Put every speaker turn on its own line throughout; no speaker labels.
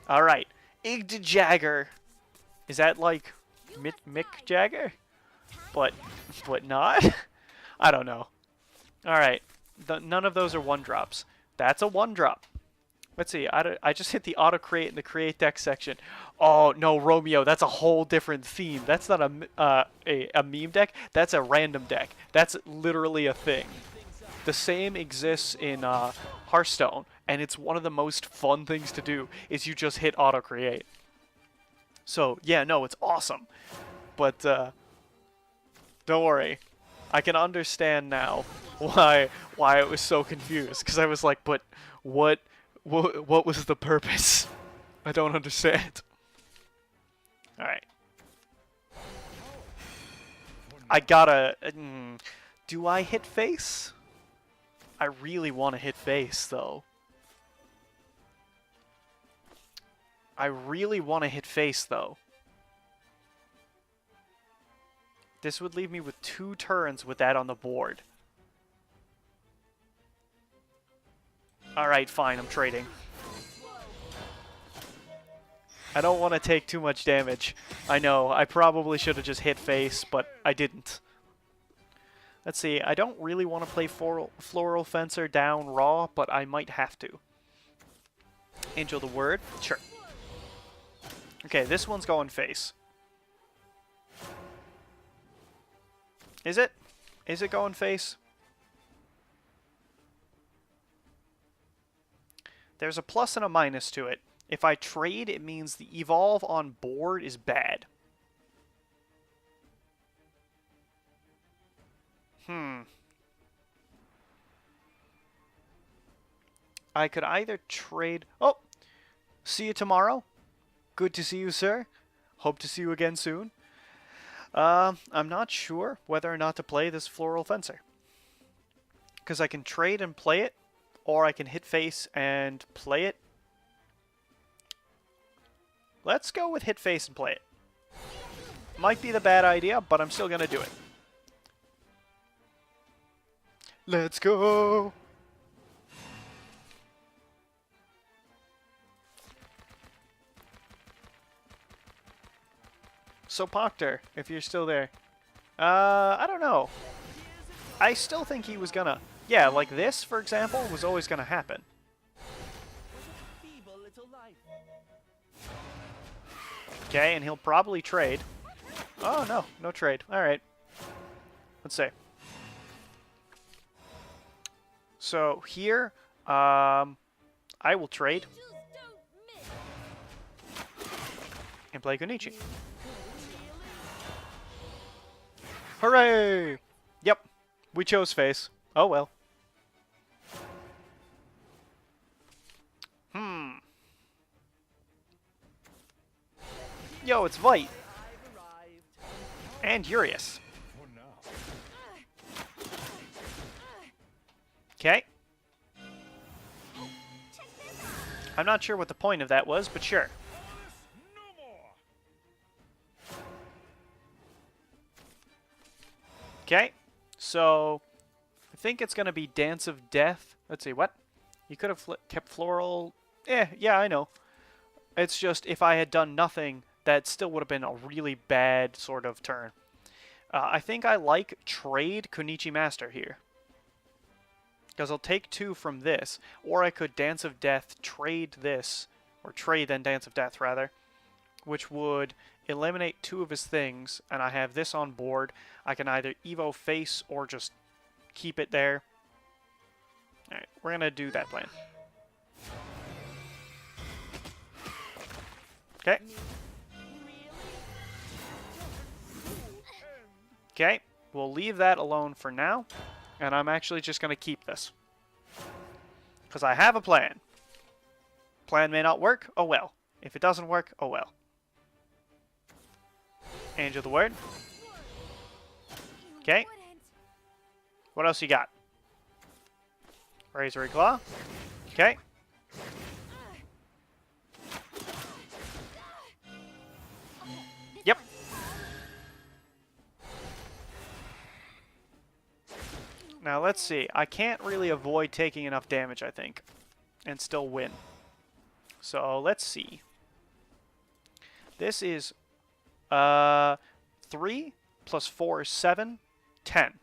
Alright. Igd Jagger. Is that like Mick Jagger? But not? I don't know. Alright. None of those are 1-drops. That's a 1-drop. Let's see. I just hit the auto-create in the create deck section. Oh, no, Romeo. That's a whole different theme. That's not a meme deck. That's a random deck. That's literally a thing. The same exists in Hearthstone, and it's one of the most fun things to do, is you just hit auto-create. So, yeah, no, it's awesome. But, don't worry. I can understand now why I was so confused. Because I was like, but what was the purpose? I don't understand. Alright. I gotta... do I hit face? I really want to hit face, though. I really want to hit face, though. This would leave me with 2 turns with that on the board. Alright, fine, I'm trading. I don't want to take too much damage. I know, I probably should have just hit face, but I didn't. Let's see, I don't really want to play Floral Fencer down raw, but I might have to. Angel the Word? Sure. Okay, this one's going face. Is it? Is it going face? There's a plus and a minus to it. If I trade, it means the evolve on board is bad. I could either trade... Oh! See you tomorrow. Good to see you, sir. Hope to see you again soon. I'm not sure whether or not to play this Floral Fencer. Because I can trade and play it, or I can hit face and play it. Let's go with hit face and play it. Might be the bad idea, but I'm still going to do it. Let's go! So Proctor, if you're still there. I don't know. I still think he was gonna... Yeah, like this, for example, was always gonna happen. Okay, and he'll probably trade. Oh, no. No trade. Alright. Let's see. So, here, I will trade. And play Kunichi. Hooray! Yep. We chose face. Oh, well. Yo, it's Vite. And Urius. Okay. I'm not sure what the point of that was, but sure. Okay. So, I think it's going to be Dance of Death. Let's see, what? You could have kept Floral. Yeah, I know. It's just, if I had done nothing, that still would have been a really bad sort of turn. I think I like trade Kunichi Master here. Because I'll take 2 from this. Or I could Dance of Death, trade this. Or trade then Dance of Death, rather. Which would eliminate 2 of his things. And I have this on board. I can either Evo face or just keep it there. Alright, we're going to do that plan. Okay. Okay, we'll leave that alone for now, and I'm actually just going to keep this. Because I have a plan. Plan may not work, oh well. If it doesn't work, oh well. Angel the Word. Okay. What else you got? Razor Claw. Okay. Yep. Now let's see. I can't really avoid taking enough damage, I think, and still win. So let's see. This is 3 plus 4 is 7, 10.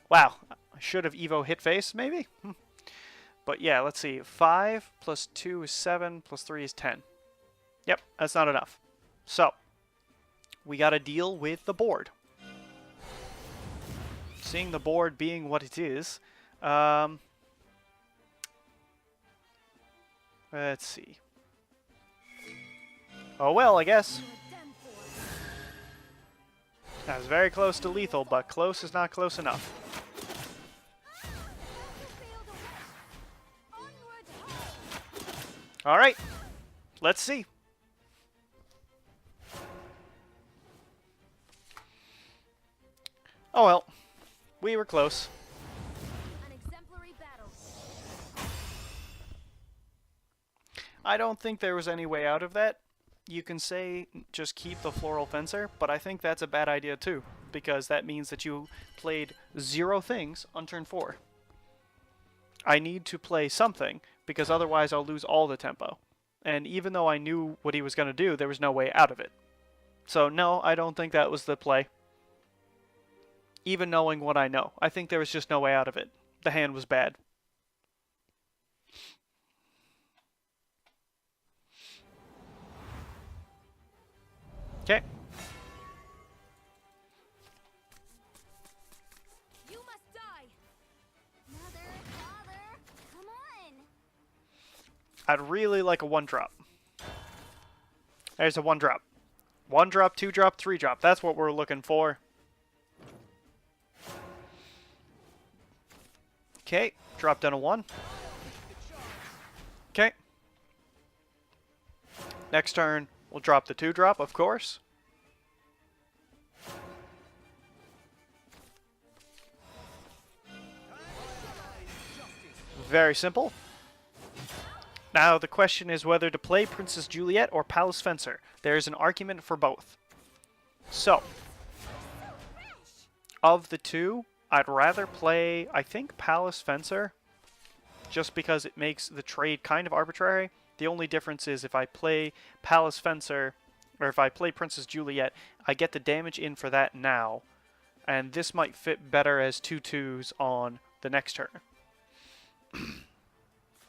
Wow, I should have Evo hit face, maybe? But yeah, let's see. 5 plus 2 is 7, plus 3 is 10. Yep, that's not enough. So, we gotta deal with the board. Seeing the board being what it is, let's see. Oh well, I guess. That was very close to lethal, but close is not close enough. Alright, let's see. Oh well, we were close. I don't think there was any way out of that. You can say just keep the Floral Fencer, but I think that's a bad idea too, because that means that you played 0 things on turn 4. I need to play something, because otherwise I'll lose all the tempo. And even though I knew what he was going to do, there was no way out of it. So no, I don't think that was the play. Even knowing what I know, I think there was just no way out of it. The hand was bad. Okay.
You must die. Mother, father, come on.
I'd really like a 1-drop. There's a 1-drop. 1-drop, 2-drop, 3-drop. That's what we're looking for. Okay, drop down a 1. Okay. Next turn, we'll drop the 2-drop, of course. Very simple. Now the question is whether to play Princess Juliet or Palace Fencer. There is an argument for both. So, of the two, I'd rather play, I think, Palace Fencer, just because it makes the trade kind of arbitrary. The only difference is if I play Palace Fencer, or if I play Princess Juliet, I get the damage in for that now, and this might fit better as 2/2s on the next turn.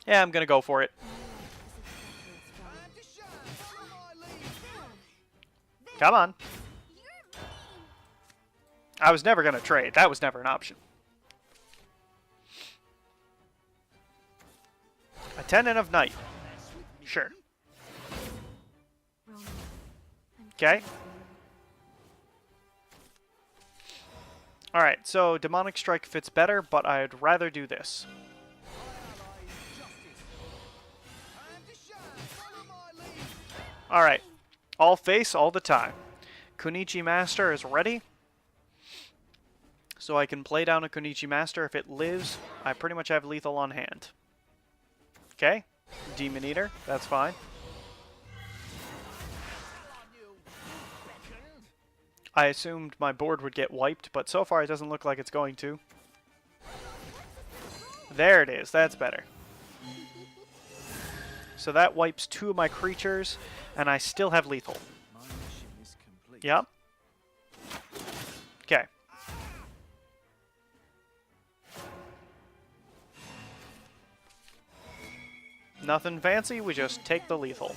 Yeah, I'm gonna go for it. Come on. I was never gonna trade. That was never an option. Attendant of Night. Sure. Okay. Alright, so Demonic Strike fits better, but I'd rather do this. Alright. All face all the time. Kunichi Master is ready. So I can play down a Kunichi Master. If it lives, I pretty much have lethal on hand. Okay. Demon Eater. That's fine. I assumed my board would get wiped, but so far it doesn't look like it's going to. There it is. That's better. So that wipes 2 of my creatures, and I still have lethal. Yep. Okay. Nothing fancy, we just take the lethal.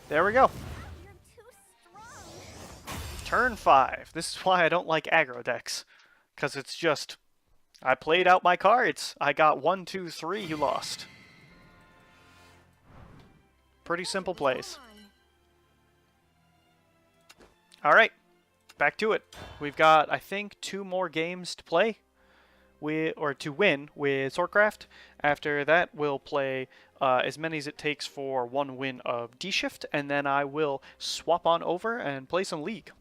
There we go. Turn 5. This is why I don't like aggro decks. Because it's just, I played out my cards. I got 1, 2, 3, you lost. Pretty simple plays. Alright, back to it. We've got, I think, 2 more games to play. Or to win with Swordcraft. After that, we'll play as many as it takes for 1 win of D-Shift, and then I will swap on over and play some League.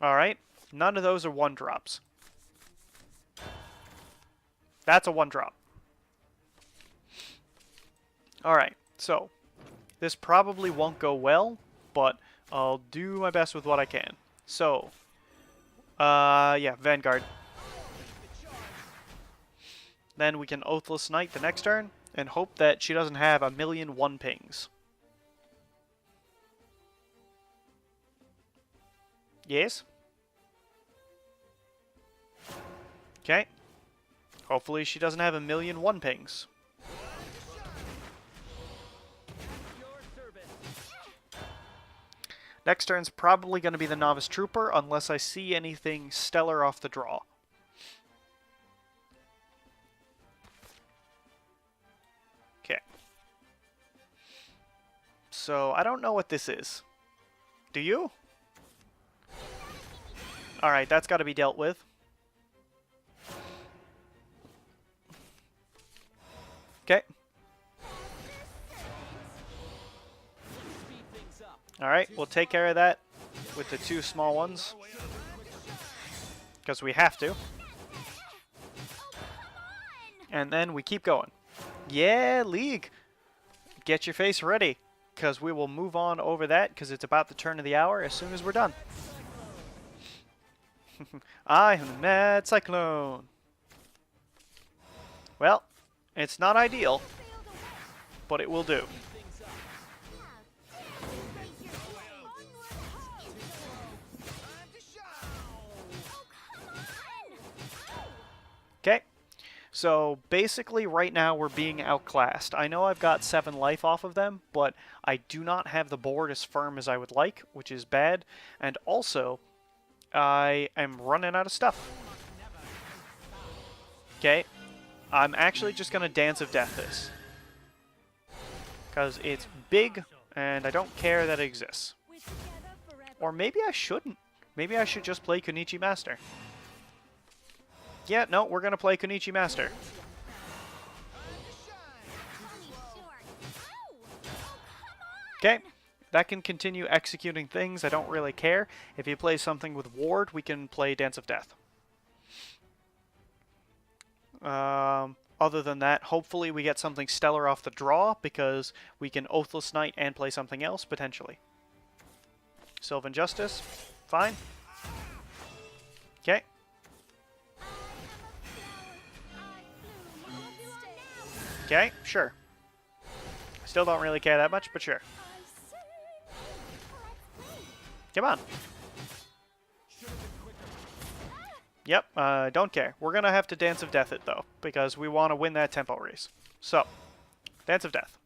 Alright, none of those are 1-drops. That's a 1-drop. Alright, so this probably won't go well, but I'll do my best with what I can. So, yeah, Vanguard. Then we can Oathless Knight the next turn, and hope that she doesn't have a million 1-pings. Yes? Okay. Hopefully she doesn't have a million 1-pings. Next turn's probably going to be the Novice Trooper, unless I see anything stellar off the draw. Okay. So, I don't know what this is. Do you? Alright, that's got to be dealt with. Okay. Alright, we'll take care of that with the 2 small ones. Because we have to. And then we keep going. Yeah, League! Get your face ready. Because we will move on over that, because it's about the turn of the hour as soon as we're done. I am the Mad Cyclone. Well, it's not ideal, but it will do. Okay, so basically right now we're being outclassed. I know I've got 7 life off of them, but I do not have the board as firm as I would like, which is bad. And also, I am running out of stuff. Okay, I'm actually just going to Dance of Death this. Because it's big, and I don't care that it exists. Or maybe I shouldn't. Maybe I should just play Kunichi Master. Yeah, no, we're going to play Kunichi Master. Okay, that can continue executing things. I don't really care. If you play something with Ward, we can play Dance of Death. Other than that, hopefully we get something stellar off the draw, because we can Oathless Knight and play something else, potentially. Sylvan Justice, fine. Okay. Okay, sure. Still don't really care that much, but sure. Come on. Yep, don't care. We're gonna have to Dance of Death it, though, because we want to win that tempo race. So, Dance of Death.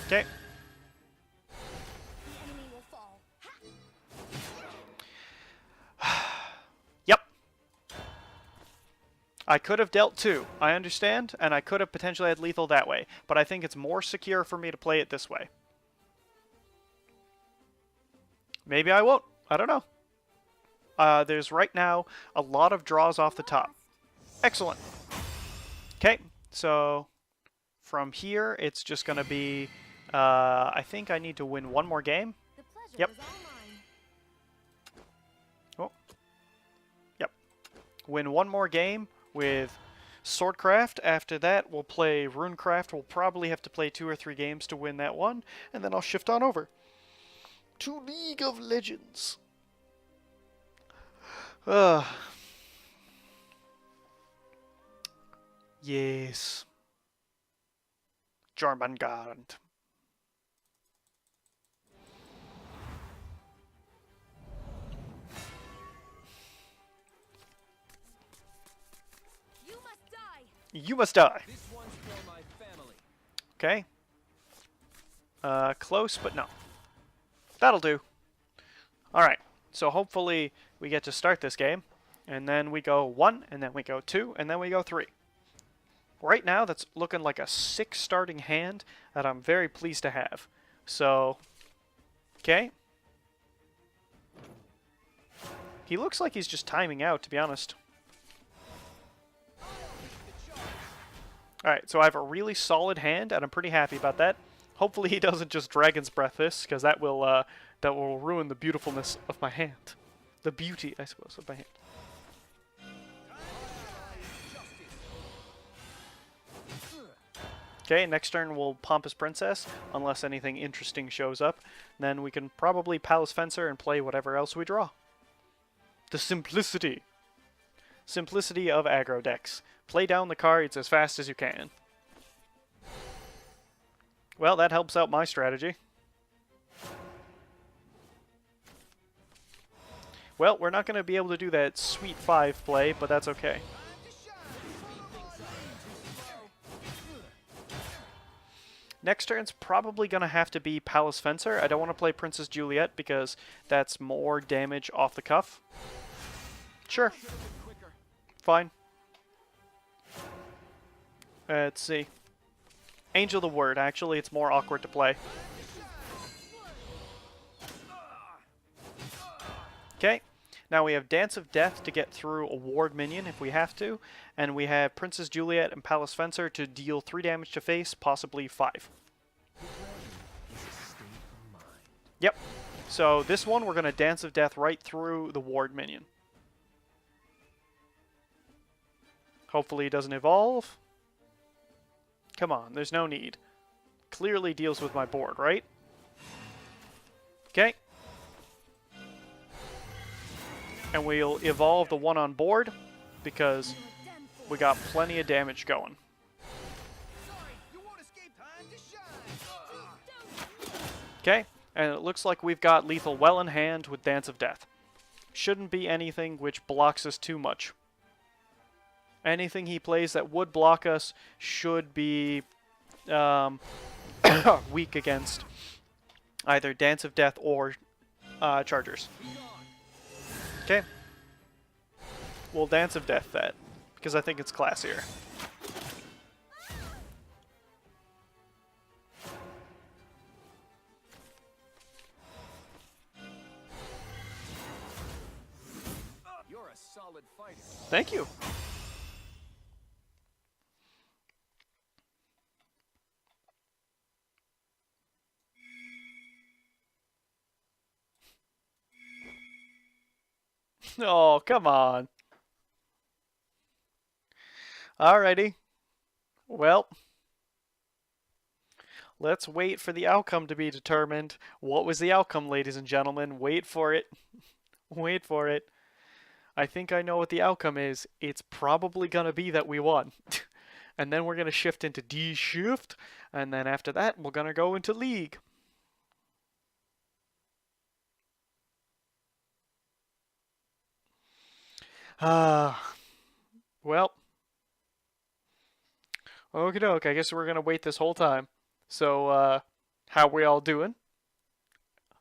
Okay. Yep. I could have dealt 2, I understand, and I could have potentially had lethal that way, but I think it's more secure for me to play it this way. Maybe I won't. I don't know. There's right now a lot of draws off the top. Excellent. Okay, so from here it's just going to be... I think I need to win 1 more game. Yep. Oh. Yep. Win 1 more game with Swordcraft. After that, we'll play Runecraft. We'll probably have to play 2 or 3 games to win that one, and then I'll shift on over to League of Legends. Yes. Jormungand.
You must die.
You must die.
This one's for my family.
Okay. Close, but no. That'll do. Alright, so hopefully we get to start this game, and then we go 1, and then we go 2, and then we go 3. Right now, that's looking like a 6 starting hand that I'm very pleased to have. So, okay. He looks like he's just timing out, to be honest. Alright, so I have a really solid hand, and I'm pretty happy about that. Hopefully he doesn't just Dragon's Breath this, because that will ruin the beautifulness of my hand. The beauty, I suppose, of my hand. Okay, next turn we'll Pompous Princess, unless anything interesting shows up. Then we can probably Palace Fencer and play whatever else we draw. The simplicity. Simplicity of aggro decks. Play down the cards as fast as you can. Well, that helps out my strategy. Well, we're not going to be able to do that sweet 5 play, but that's okay. Next turn's probably going to have to be Palace Fencer. I don't want to play Princess Juliet because that's more damage off the cuff. Sure. Fine. Let's see. Angel the Word. Actually, it's more awkward to play. Okay. Now we have Dance of Death to get through a ward minion if we have to, and we have Princess Juliet and Palace Fencer to deal 3 damage to face, possibly 5. Yep. So this one we're going to Dance of Death right through the ward minion. Hopefully it doesn't evolve. Come on, there's no need. Clearly deals with my board, right? Okay. And we'll evolve the one on board because we got plenty of damage going. Okay, and it looks like we've got lethal well in hand with Dance of Death. Shouldn't be anything which blocks us too much. Anything he plays that would block us should be weak against either Dance of Death or Chargers. Okay. We'll Dance of Death that, because I think it's classier.
You're a solid fighter.
Thank you. Oh, come on. Alrighty. Well, let's wait for the outcome to be determined. What was the outcome, ladies and gentlemen? Wait for it. Wait for it. I think I know what the outcome is. It's probably going to be that we won. And then we're going to shift into D-Shift. And then after that, we're going to go into League. Well. Okie doke, I guess we're gonna wait this whole time. So, how we all doing?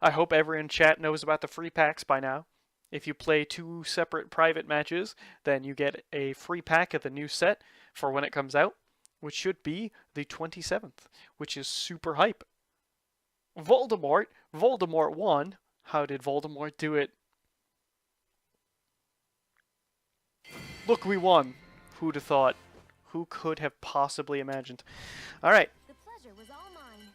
I hope everyone in chat knows about the free packs by now. If you play 2 separate private matches, then you get a free pack of the new set for when it comes out, which should be the 27th, which is super hype. Voldemort won. How did Voldemort do it? Look, we won. Who'd have thought? Who could have possibly imagined? Alright.
The pleasure was all mine.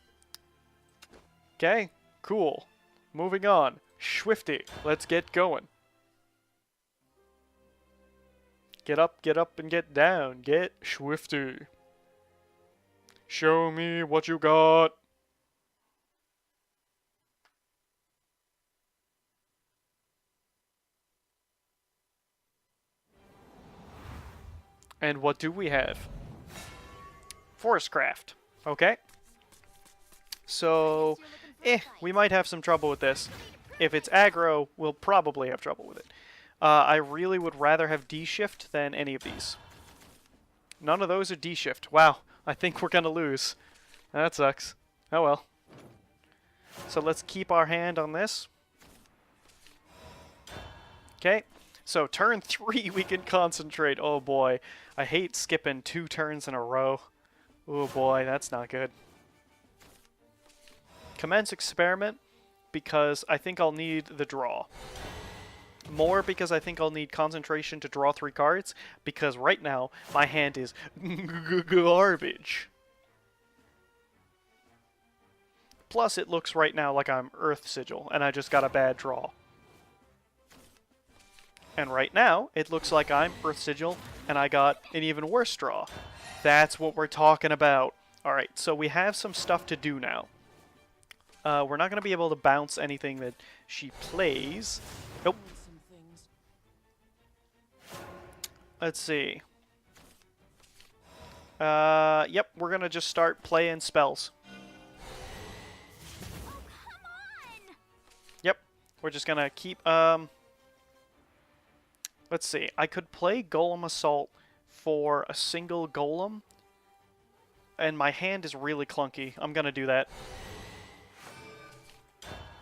Okay, cool. Moving on. Swifty. Let's get going. Get up, and get down. Get swifty. Show me what you got. And what do we have? Forestcraft. Okay. So, we might have some trouble with this. If it's aggro, we'll probably have trouble with it. I really would rather have D-Shift than any of these. None of those are D-Shift. Wow, I think we're gonna lose. That sucks. Oh well. So let's keep our hand on this. Okay. So turn 3 we can concentrate. Oh boy. I hate skipping 2 turns in a row. Oh boy, that's not good. Commence experiment because I think I'll need the draw. More because I think I'll need concentration to draw 3 cards, because right now my hand is garbage. Plus, it looks right now like I'm Earth Sigil, and I just got a bad draw. And right now, it looks like I'm Earth Sigil, and I got an even worse draw. That's what we're talking about. Alright, so we have some stuff to do now. We're not going to be able to bounce anything that she plays. Nope. Let's see. Yep, we're going to just start playing spells.
Oh, come on!
Yep, we're just going to keep, let's see. I could play Golem Assault for a single Golem, and my hand is really clunky. I'm going to do that.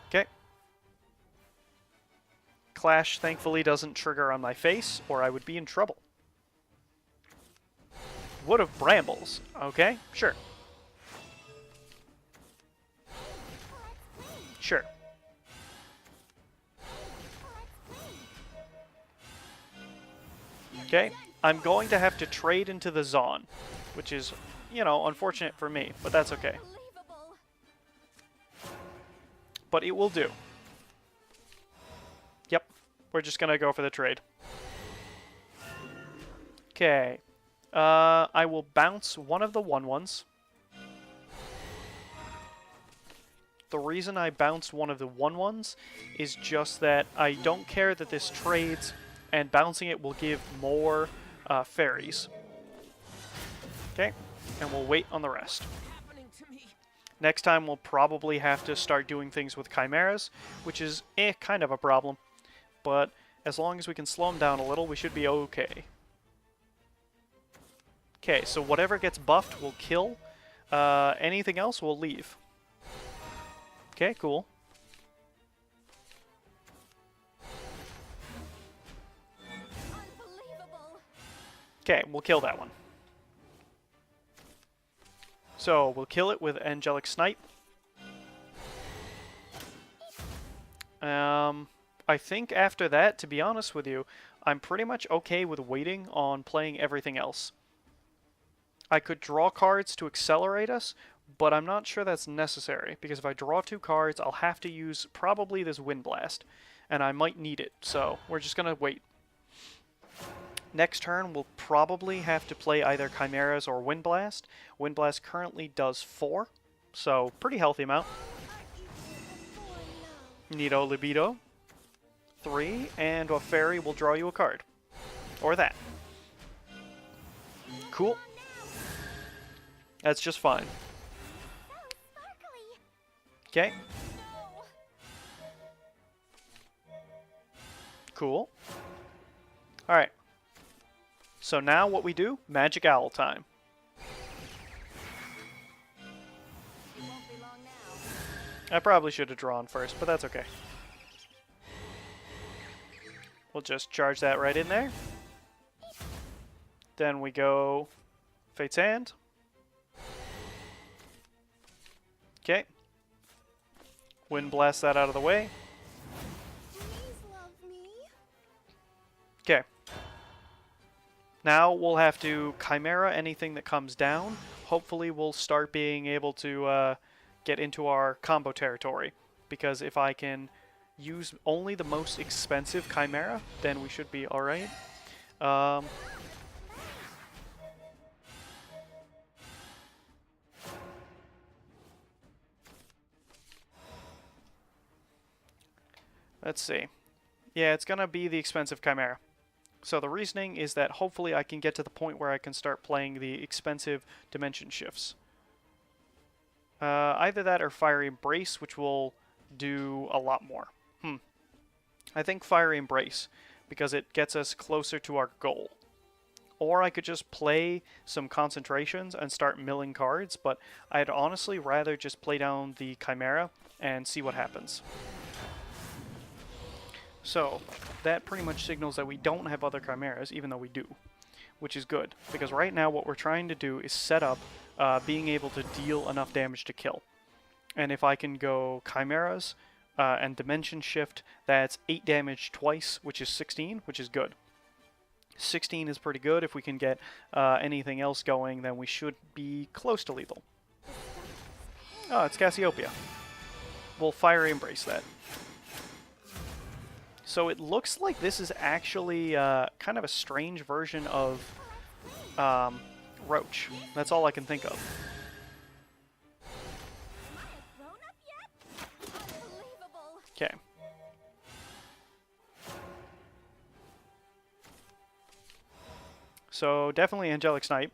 Okay. Clash, thankfully, doesn't trigger on my face, or I would be in trouble. Wood of Brambles. Okay, sure. Sure. Okay, I'm going to have to trade into the Zon, which is, you know, unfortunate for me, but that's okay.
Unbelievable.
But it will do. Yep, we're just gonna go for the trade. Okay. I will bounce one of the 1/1s. The reason I bounce one of the 1/1s is just that I don't care that this trades, and bouncing it will give more fairies. Okay, and we'll wait on the rest. Next time we'll probably have to start doing things with chimeras, which is kind of a problem. But as long as we can slow them down a little, we should be okay. Okay, so whatever gets buffed will kill. Anything else will leave. Okay, cool.
Unbelievable.
Okay, we'll kill that one. So, we'll kill it with Angelic Snipe. I think after that, to be honest with you, I'm pretty much okay with waiting on playing everything else. I could draw cards to accelerate us, but I'm not sure that's necessary, because if I draw 2 cards, I'll have to use probably this Wind Blast, and I might need it, so we're just going to wait. Next turn, we'll probably have to play either Chimeras or Wind Blast. Wind Blast currently does 4, so pretty healthy amount. Nido Libido, 3, and a fairy will draw you a card. Or that. Cool. That's just fine. Okay. Cool. Alright. So now what we do, Magic Owl time.
It won't be long now.
I probably should have drawn first, but that's okay. We'll just charge that right in there. Then we go Fate's Hand. Okay. Wind Blast that out of the way.
Please love me.
Okay. Now we'll have to Chimera anything that comes down. Hopefully we'll start being able to get into our combo territory. Because if I can use only the most expensive Chimera, then we should be alright. Let's see. Yeah, it's going to be the expensive Chimera. So the reasoning is that hopefully I can get to the point where I can start playing the expensive Dimension Shifts. Either that or Fiery Embrace, which will do a lot more. I think Fiery Embrace, because it gets us closer to our goal. Or I could just play some concentrations and start milling cards, but I'd honestly rather just play down the Chimera and see what happens. So, that pretty much signals that we don't have other Chimeras, even though we do, which is good, because right now what we're trying to do is set up being able to deal enough damage to kill. And if I can go Chimeras and Dimension Shift, that's 8 damage twice, which is 16, which is good. 16 is pretty good. If we can get anything else going, then we should be close to lethal. Oh, it's Cassiopeia. we'll Fiery Embrace that. So it looks like this is actually kind of a strange version of Roach. That's all I can think of.
Am I a grown-up yet? Unbelievable.
Okay. So definitely Angelic Snipe.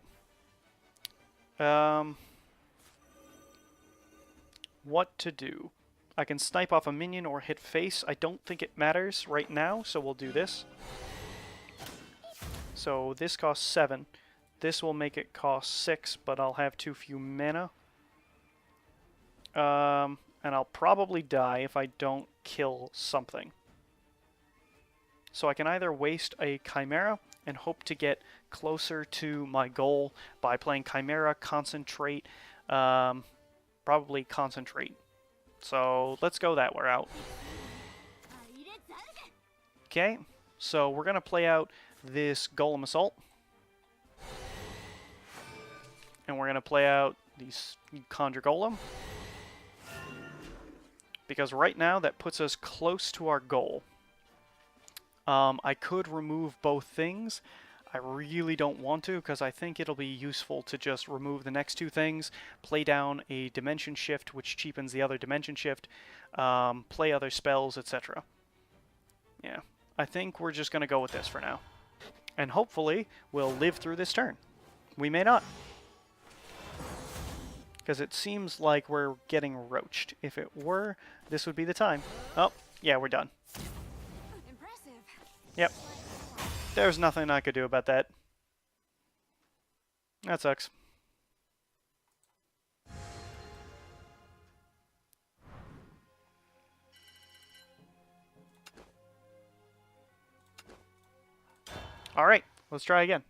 What to do? I can snipe off a minion or hit face. I don't think it matters right now, so we'll do this. So this costs 7. This will make it cost 6, but I'll have too few mana. And I'll probably die if I don't kill something. So I can either waste a Chimera and hope to get closer to my goal by playing Chimera, Concentrate, probably Concentrate. So let's go that route. Okay, so we're going to play out this Golem Assault. And we're going to play out these Conjure Golem. Because right now that puts us close to our goal. I could remove both things. I really don't want to because I think it'll be useful to just remove the next two things, play down a Dimension Shift which cheapens the other Dimension Shift, play other spells, etc. Yeah, I think we're just going to go with this for now. And hopefully we'll live through this turn. We may not. Because it seems like we're getting roached. If it were, this would be the time. Oh, yeah, we're done.
Impressive.
Yep. There's nothing I could do about that. That sucks. Alright, let's try again.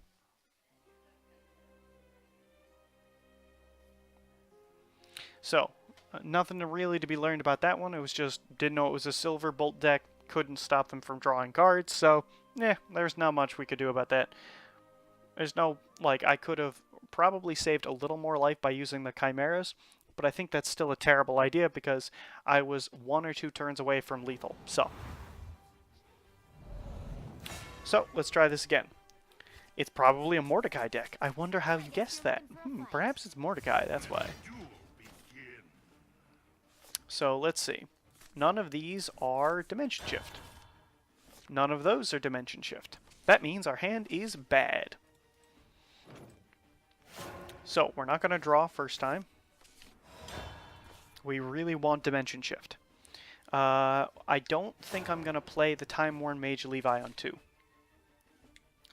So, nothing really to be learned about that one. It was just, didn't know it was a Silver Bolt deck, couldn't stop them from drawing cards, so, yeah, there's not much we could do about that. There's no, like, I could have probably saved a little more life by using the Chimeras, but I think that's still a terrible idea because I was 1 or 2 turns away from lethal, so. So, let's try this again. It's probably a Mordecai deck. I wonder how you guessed that. Perhaps it's Mordecai, that's why. So let's see. None of these are Dimension Shift. None of those are Dimension Shift. That means our hand is bad. So we're not going to draw first time. We really want Dimension Shift. I don't think I'm going to play the Time-Worn Mage Levi on 2.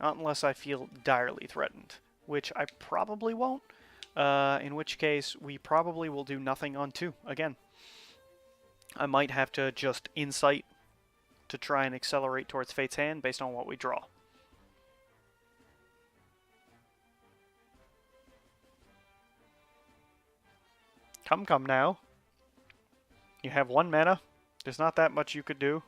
Not unless I feel direly threatened, which I probably won't. In which case, we probably will do nothing on 2 again. I might have to just Insight to try and accelerate towards Fate's Hand based on what we draw. Come now. You have 1 mana. There's not that much you could do.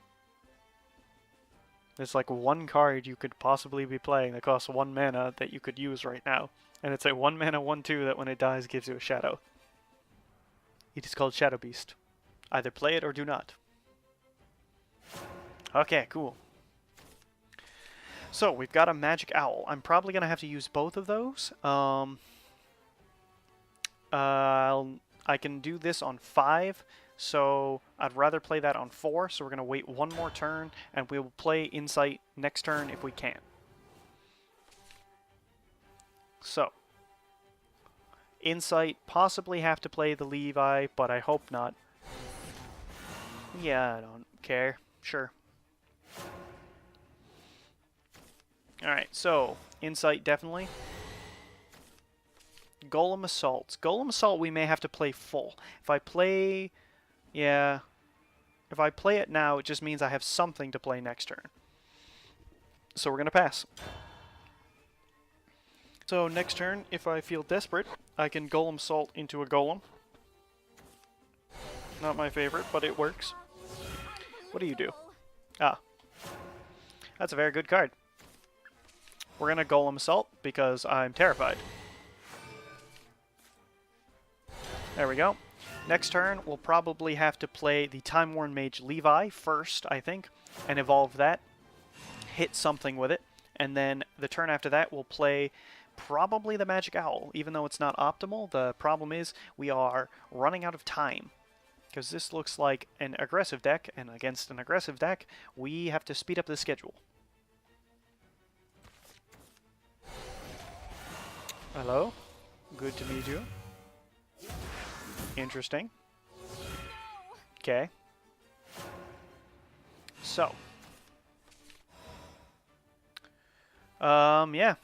There's like 1 card you could possibly be playing that costs 1 mana that you could use right now. And it's a 1 mana 1/2 that when it dies gives you a shadow. It is called Shadow Beast. Either play it or do not. Okay, cool. So, we've got a Magic Owl. I'm probably going to have to use both of those. I can do this on 5, so I'd rather play that on 4, so we're going to wait 1 more turn, and we will play Insight next turn if we can. So, Insight, possibly have to play the Levi, but I hope not. Yeah, I don't care. Sure. Alright, so, Insight definitely. Golem Assault. Golem Assault we may have to play full. If I play... Yeah. If I play it now, it just means I have something to play next turn. So we're going to pass. So next turn, if I feel desperate, I can Golem Assault into a Golem. Not my favorite, but it works. What do you do? Ah. That's a very good card. We're going to Golem Assault because I'm terrified. There we go. Next turn, we'll probably have to play the Time Worn Mage Levi first, I think, and evolve that. Hit something with it. And then the turn after that, we'll play probably the Magic Owl. Even though it's not optimal, the problem is we are running out of time. Because this looks like an aggressive deck, and against an aggressive deck, we have to speed up the schedule. Hello? Good to meet you. Interesting. Okay. So. Yeah.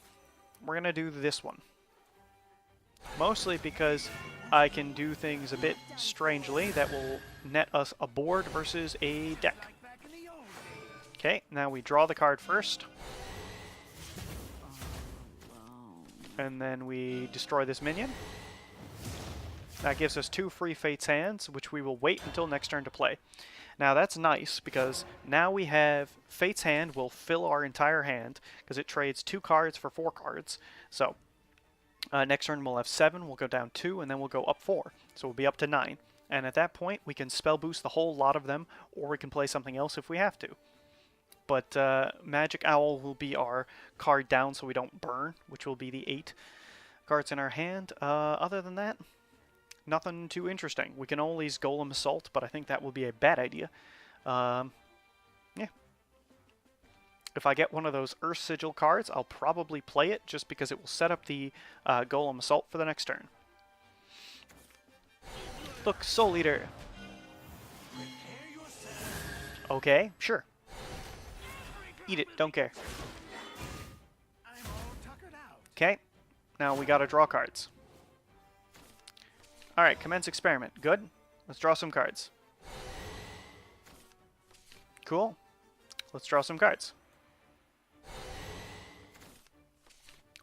We're gonna do this one. Mostly because I can do things a bit strangely that will net us a board versus a deck. Okay, now we draw the card first. And then we destroy this minion. That gives us 2 free Fate's Hands, which we will wait until next turn to play. Now that's nice, because now we have Fate's Hand will fill our entire hand, because it trades 2 cards for 4 cards. So, next turn we'll have 7, we'll go down 2, and then we'll go up 4. So we'll be up to 9. And at that point, we can spell boost the whole lot of them, or we can play something else if we have to. But Magic Owl will be our card down so we don't burn, which will be the 8 cards in our hand. Other than that, nothing too interesting. We can always Golem Assault, but I think that will be a bad idea. Yeah. If I get one of those Earth Sigil cards, I'll probably play it just because it will set up the Golem Assault for the next turn. Look, Soul Eater. Okay, sure. Eat it, don't care. Okay, now we gotta draw cards. Alright, commence experiment. Good. Let's draw some cards. Cool. Let's draw some cards.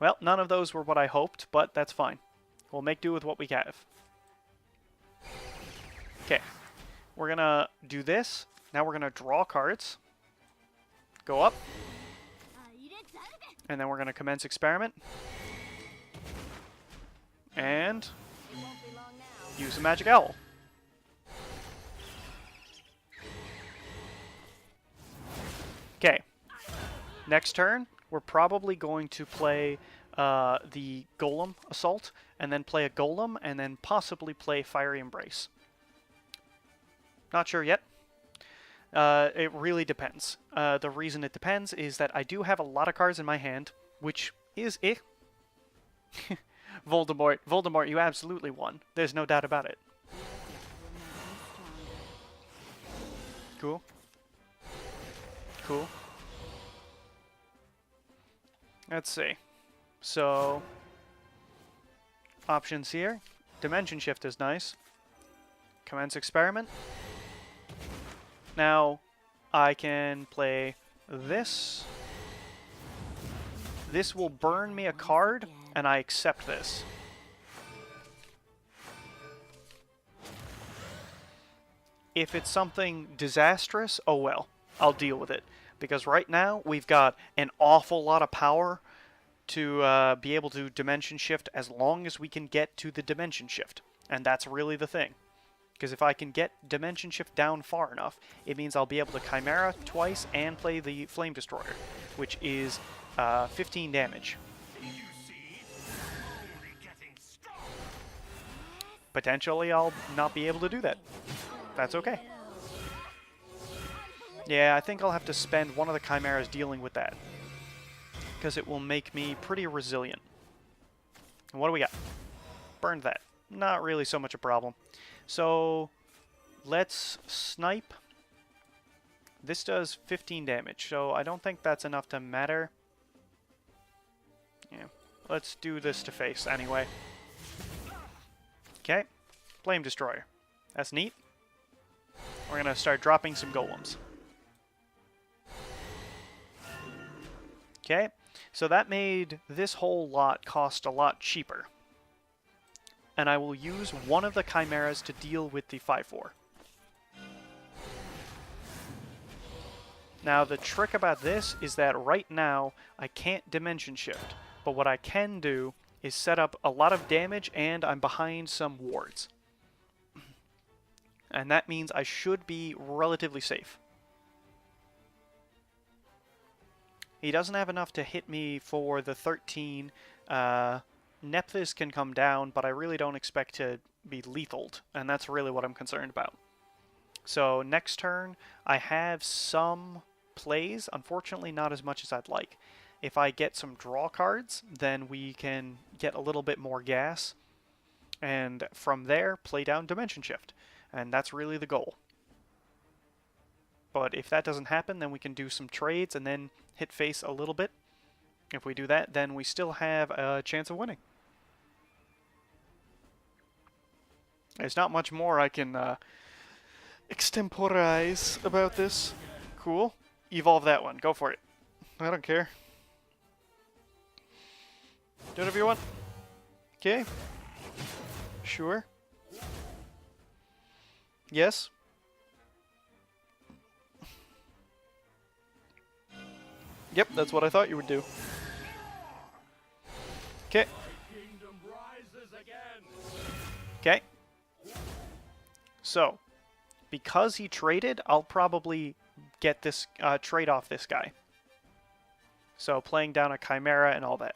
Well, none of those were what I hoped, but that's fine. We'll make do with what we have. Okay. We're gonna do this. Now we're gonna draw cards. Go up. And then we're gonna commence experiment. And use the Magic Owl. Okay. Next turn, we're probably going to play the Golem Assault, and then play a Golem, and then possibly play Fiery Embrace. Not sure yet. It really depends. The reason it depends is that I do have a lot of cards in my hand, which is it. Voldemort, you absolutely won. There's no doubt about it. Cool. Cool. Let's see. So, options here. Dimension Shift is nice. Commence Experiment. Now, I can play this. This will burn me a card, and I accept this. If it's something disastrous, oh well, I'll deal with it. Because right now, we've got an awful lot of power to be able to Dimension Shift as long as we can get to the Dimension Shift. And that's really the thing. Because if I can get Dimension Shift down far enough, it means I'll be able to Chimera twice and play the Flame Destroyer, which is 15 damage. Potentially, I'll not be able to do that. That's okay. Yeah, I think I'll have to spend one of the Chimeras dealing with that. Because it will make me pretty resilient. And what do we got? Burned that. Not really so much a problem. So, let's snipe. This does 15 damage, so I don't think that's enough to matter. Yeah, let's do this to face anyway. Okay, Flame Destroyer. That's neat. We're gonna start dropping some golems. Okay, so that made this whole lot cost a lot cheaper. And I will use one of the Chimeras to deal with the 5/4. Now, the trick about this is that right now, I can't Dimension Shift. But what I can do is set up a lot of damage, and I'm behind some wards. And that means I should be relatively safe. He doesn't have enough to hit me for the 13. Nephthys can come down, but I really don't expect to be lethaled, and that's really what I'm concerned about. So next turn, I have some plays, unfortunately not as much as I'd like. If I get some draw cards, then we can get a little bit more gas, and from there, play down Dimension Shift. And that's really the goal. But if that doesn't happen, then we can do some trades and then hit face a little bit. If we do that, then we still have a chance of winning. There's not much more I can extemporize about this. Cool. Evolve that one. Go for it. I don't care. Do whatever you want. Okay. Sure. Yes. Yep, that's what I thought you would do. Okay. Okay. So, because he traded, I'll probably get this trade off this guy. So, playing down a Chimera and all that.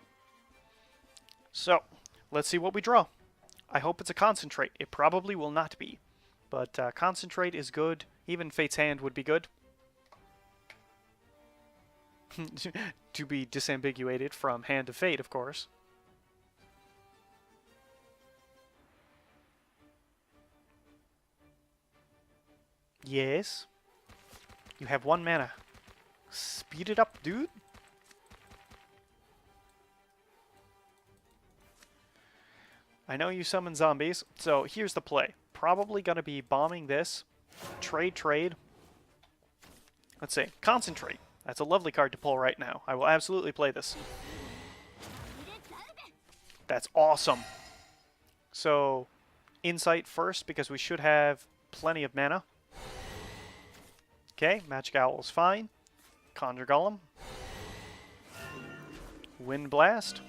So, let's see what we draw. I hope it's a concentrate. It probably will not be. But concentrate is good. Even Fate's Hand would be good. To be disambiguated from Hand of Fate, of course. Yes. You have 1 mana. Speed it up, dude. I know you summon zombies, so here's the play. Probably gonna be bombing this. Trade. Let's see. Concentrate. That's a lovely card to pull right now. I will absolutely play this. That's awesome. So, Insight first, because we should have plenty of mana. Okay, Magic Owl is fine. Conjure Golem. Wind Blast.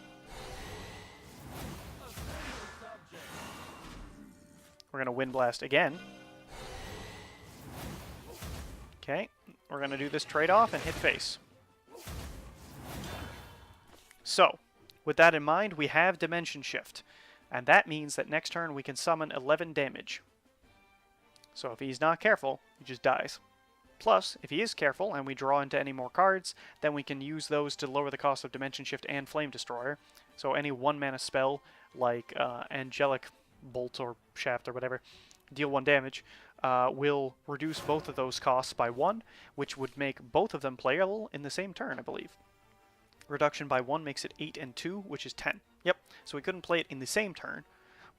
We're going to Wind Blast again. Okay, we're going to do this trade-off and hit face. So, with that in mind, we have Dimension Shift. And that means that next turn we can summon 11 damage. So if he's not careful, he just dies. Plus, if he is careful and we draw into any more cards, then we can use those to lower the cost of Dimension Shift and Flame Destroyer. So any 1-mana spell, like Angelic Bolt or Shaft or whatever, deal 1 damage, will reduce both of those costs by 1, which would make both of them playable in the same turn, I believe. Reduction by 1 makes it 8 and 2, which is 10. Yep, so we couldn't play it in the same turn,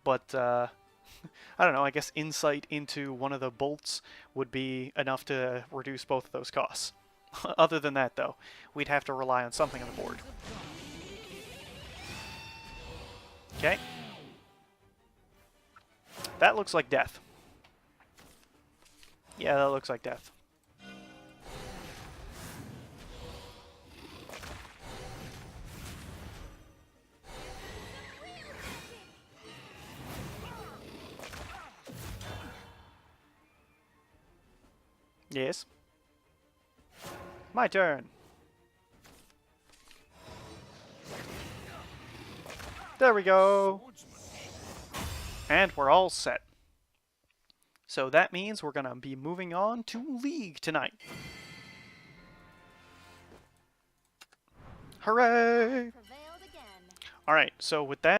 but I don't know, I guess Insight into one of the bolts would be enough to reduce both of those costs. Other than that, though, we'd have to rely on something on the board. Okay. That looks like death. Yeah, that looks like death. Yes. My turn. There we go. And we're all set. So that means we're going to be moving on to League tonight. Hooray! Alright, so with that,